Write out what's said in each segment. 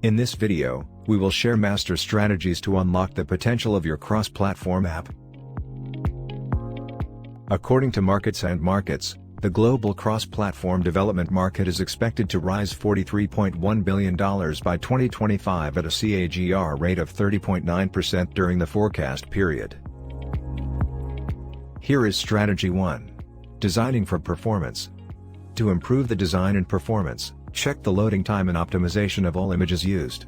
In this video, we will share master strategies to unlock the potential of your cross-platform app. According to Markets and Markets, the global cross-platform development market is expected to rise $43.1 billion by 2025 at a CAGR rate of 30.9% during the forecast period. Here is Strategy 1. Designing for performance. To improve the design and performance, check the loading time and optimization of all images used.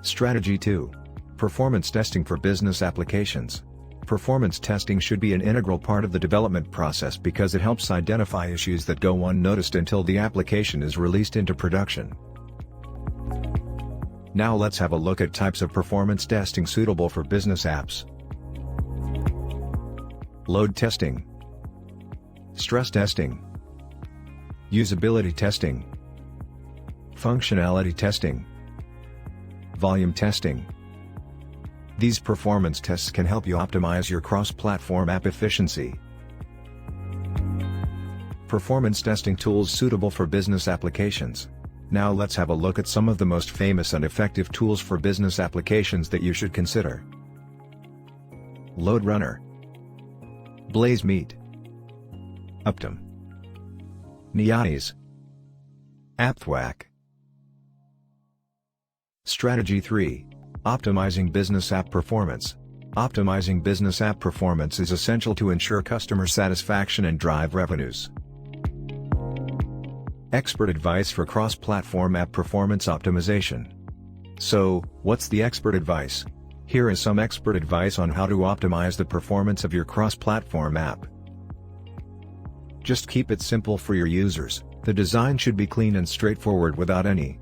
Strategy 2. Performance testing for business applications. Performance testing should be an integral part of the development process because it helps identify issues that go unnoticed until the application is released into production. Now let's have a look at types of performance testing suitable for business apps. Load testing, stress testing, usability testing, functionality testing, volume testing. These performance tests can help you optimize your cross-platform app efficiency. Performance testing tools suitable for business applications. Now let's have a look at some of the most famous and effective tools for business applications that you should consider. Load Runner, Blaze Meet, Uptim, Nianis, AppThwack. Strategy 3. Optimizing business app performance. Optimizing business app performance is essential to ensure customer satisfaction and drive revenues. Expert advice for cross-platform app performance optimization. So, what's the expert advice? Here is some expert advice on how to optimize the performance of your cross-platform app. Just keep it simple for your users. The design should be clean and straightforward without any.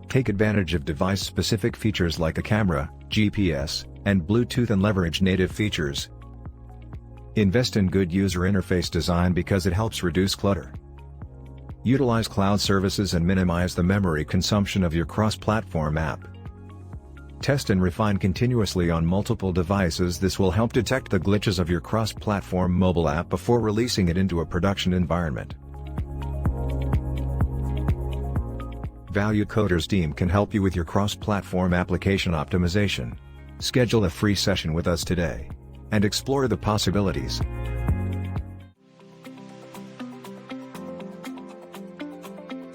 Take advantage of device-specific features like a camera, GPS, and Bluetooth and leverage native features. Invest in good user interface design because it helps reduce clutter. Utilize cloud services and minimize the memory consumption of your cross-platform app. Test and refine continuously on multiple devices. This will help detect the glitches of your cross-platform mobile app before releasing it into a production environment. ValueCoders team can help you with your cross-platform application optimization. Schedule a free session with us today and explore the possibilities.